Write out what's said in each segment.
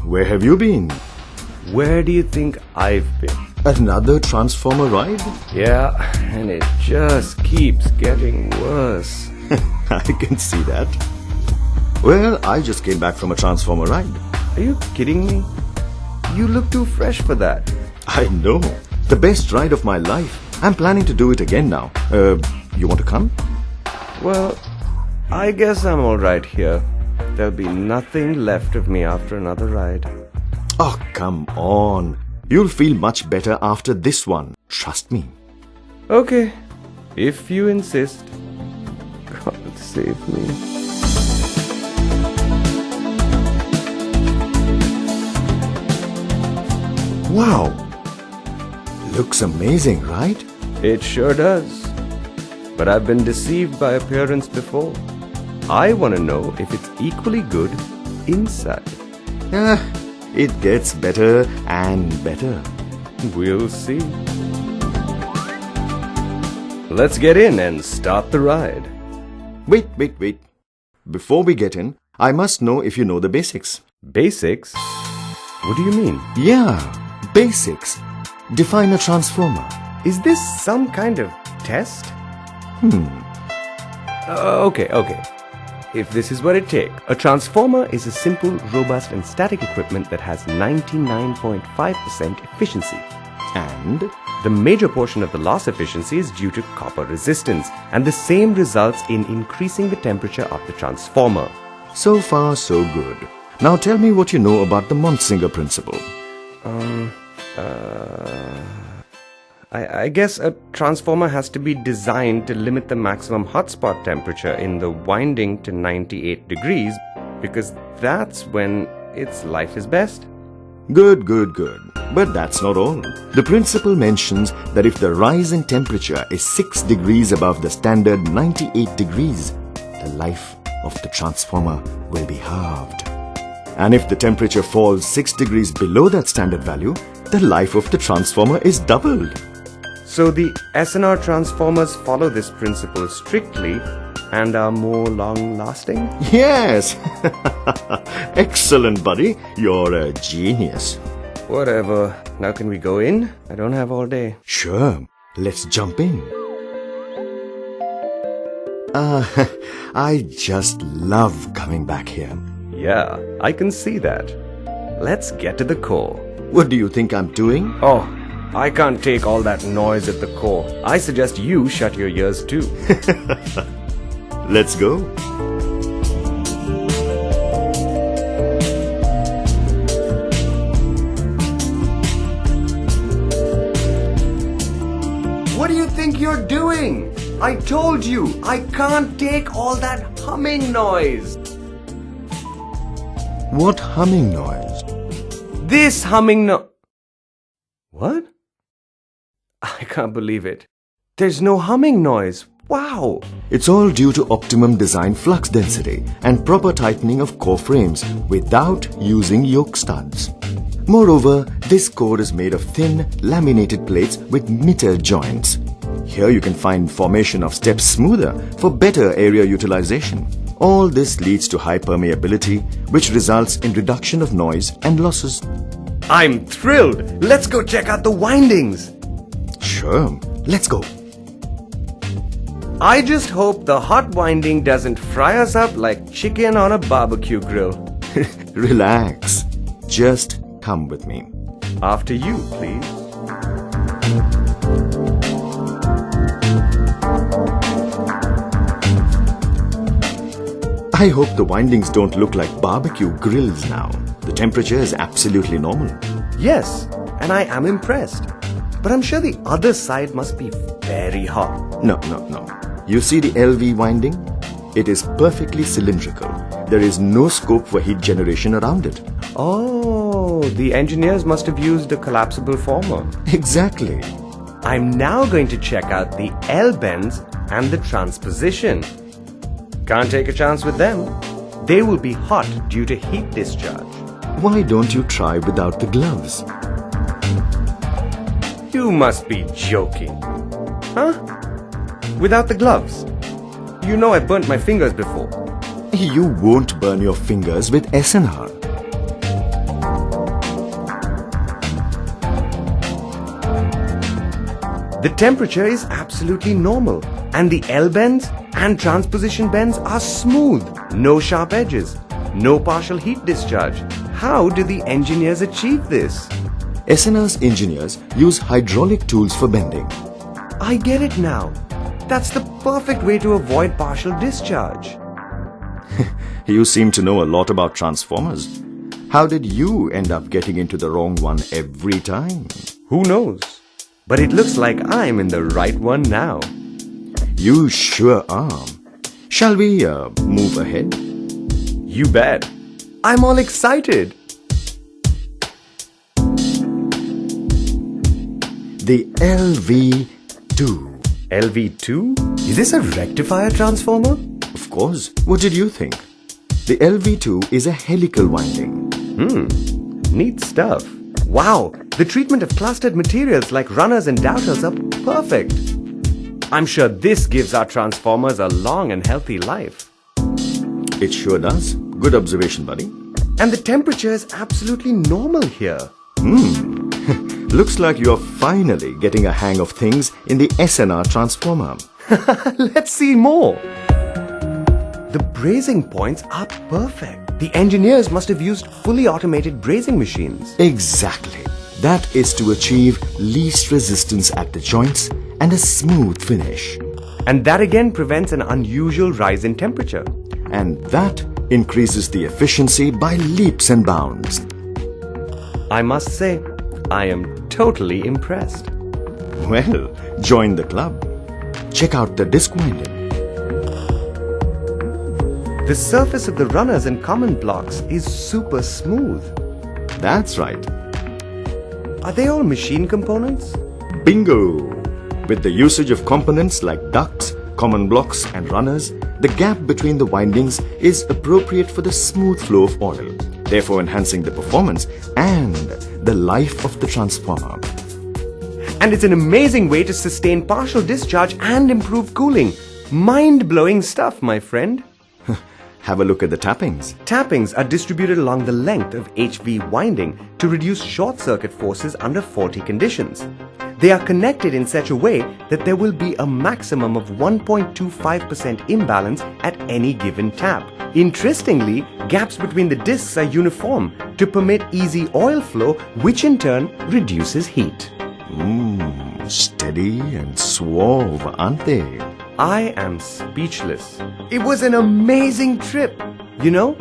Where have you been? Where do you think I've been? Another transformer ride? Yeah, and it just keeps getting worse. I can see that. Well, I just came back from a transformer ride. Are you kidding me? You look too fresh for that. I know. The best ride of my life. I'm planning to do it again now. You want to come? Well, I guess I'm all right here. There'll be nothing left of me after another ride. Oh, come on. You'll feel much better after this one. Trust me. Okay, if you insist. God save me. Wow. Looks amazing, right? It sure does. But I've been deceived by appearance before. I want to know if it's equally good inside. It gets better and better. We'll see. Let's get in and start the ride. Wait. Before we get in, I must know if you know the basics. Basics? What do you mean? Yeah, basics. Define a transformer. Is this some kind of test? Okay. If this is what it takes, a transformer is a simple, robust and static equipment that has 99.5% efficiency. And the major portion of the loss efficiency is due to copper resistance, and the same results in increasing the temperature of the transformer. so far so good. Now tell me what you know about the Monsinger principle. I guess a transformer has to be designed to limit the maximum hotspot temperature in the winding to 98 degrees because that's when its life is best. Good. But that's not all. The principle mentions that if the rise in temperature is 6 degrees above the standard 98 degrees, the life of the transformer will be halved. And if the temperature falls 6 degrees below that standard value, the life of the transformer is doubled. So the ESENNAR transformers follow this principle strictly and are more long-lasting? Yes! Excellent, buddy. You're a genius. Whatever. Now can we go in? I don't have all day. Sure. Let's jump in. I just love coming back here. Yeah, I can see that. Let's get to the core. What do you think I'm doing? Oh, I can't take all that noise at the core. I suggest you shut your ears too. Let's go. What do you think you're doing? I told you, I can't take all that humming noise. What humming noise? This humming What? I can't believe it. There's no humming noise. Wow! It's all due to optimum design flux density and proper tightening of core frames without using yoke studs. Moreover, this core is made of thin, laminated plates with meter joints. Here you can find formation of steps smoother for better area utilization. All this leads to high permeability, which results in reduction of noise and losses. I'm thrilled! Let's go check out the windings! Sure, let's go. I just hope the hot winding doesn't fry us up like chicken on a barbecue grill. Relax. Just come with me. After you, please. I hope the windings don't look like barbecue grills now. The temperature is absolutely normal. Yes, and I am impressed. But I'm sure the other side must be very hot. No. You see the LV winding? It is perfectly cylindrical. There is no scope for heat generation around it. Oh, the engineers must have used a collapsible former. Exactly. I'm now going to check out the L-bends and the transposition. Can't take a chance with them. They will be hot due to heat discharge. Why don't you try without the gloves? You must be joking. Huh? Without the gloves? You know I burnt my fingers before. You won't burn your fingers with ESENNAR. The temperature is absolutely normal, and the L bends and transposition bends are smooth, no sharp edges, no partial heat discharge. How do the engineers achieve this? ESENNAR's engineers use hydraulic tools for bending. I get it now. That's the perfect way to avoid partial discharge. You seem to know a lot about transformers. How did you end up getting into the wrong one every time? Who knows? But it looks like I'm in the right one now. You sure are. Shall we move ahead? You bet. I'm all excited. The LV2. LV2? Is this a rectifier transformer? Of course. What did you think? The LV2 is a helical winding. Neat stuff. Wow, the treatment of clustered materials like runners and doubters are perfect. I'm sure this gives our transformers a long and healthy life. It sure does. Good observation, buddy. And the temperature is absolutely normal here. Looks like you're finally getting a hang of things in the ESENNAR transformer. Let's see more. The brazing points are perfect. The engineers must have used fully automated brazing machines. Exactly. That is to achieve least resistance at the joints and a smooth finish. And that again prevents an unusual rise in temperature. And that increases the efficiency by leaps and bounds. I must say, I am totally impressed. Well, join the club. Check out the disc winding. The surface of the runners and common blocks is super smooth. That's right. Are they all machine components? Bingo! With the usage of components like ducts, common blocks and runners, the gap between the windings is appropriate for the smooth flow of oil, therefore enhancing the performance and the life of the transformer. And it's an amazing way to sustain partial discharge and improve cooling. Mind-blowing stuff, my friend. Have a look at the tappings. Tappings are distributed along the length of HV winding to reduce short-circuit forces under faulty conditions. They are connected in such a way that there will be a maximum of 1.25% imbalance at any given tap. Interestingly, gaps between the discs are uniform to permit easy oil flow, which in turn reduces heat. Steady and suave, aren't they? I am speechless. It was an amazing trip. You know,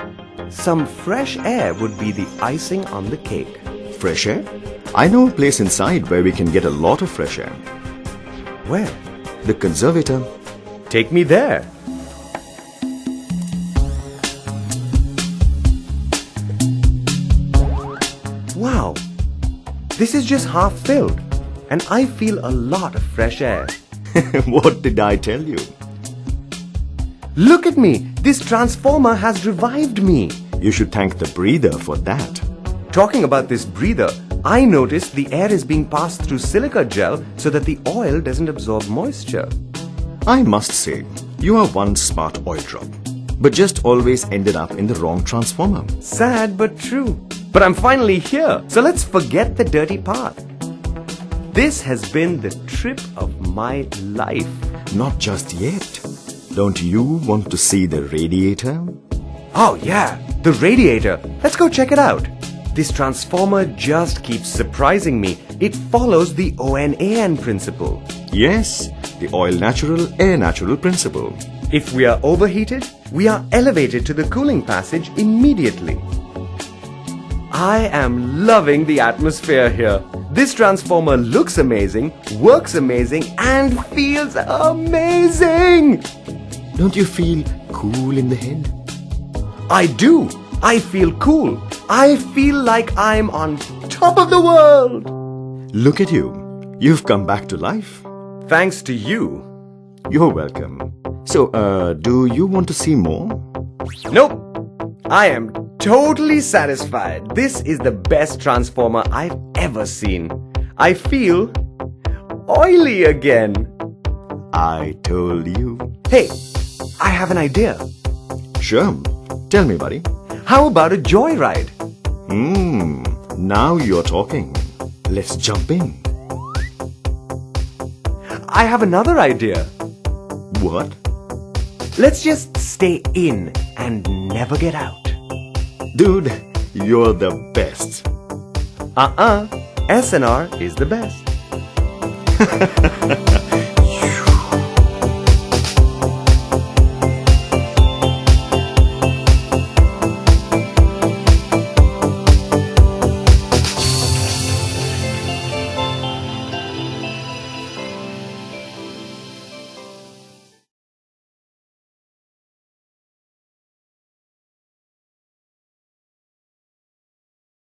some fresh air would be the icing on the cake. Fresh air? I know a place inside where we can get a lot of fresh air. Where? The conservator. Take me there. Wow, this is just half filled, and I feel a lot of fresh air. What did I tell you? Look at me! This transformer has revived me. You should thank the breather for that. Talking about this breather, I noticed the air is being passed through silica gel so that the oil doesn't absorb moisture. I must say, you are one smart oil drop, but just always ended up in the wrong transformer. Sad but true. But I'm finally here, so let's forget the dirty path. This has been the trip of my life. Not just yet. Don't you want to see the radiator? Oh yeah, the radiator. Let's go check it out. This transformer just keeps surprising me. It follows the ONAN principle. Yes, the oil natural, air natural principle. If we are overheated, we are elevated to the cooling passage immediately. I am loving the atmosphere here. This transformer looks amazing, works amazing, and feels amazing! Don't you feel cool in the head? I do! I feel cool. I feel like I'm on top of the world! Look at you. You've come back to life. Thanks to you. You're welcome. So, do you want to see more? Nope. I am totally satisfied. This is the best transformer I've ever seen. I feel oily again. I told you. Hey, I have an idea. Sure. Tell me, buddy. How about a joyride? Now you're talking. Let's jump in. I have another idea. What? Let's just stay in and never get out. Dude, you're the best. ESENNAR is the best.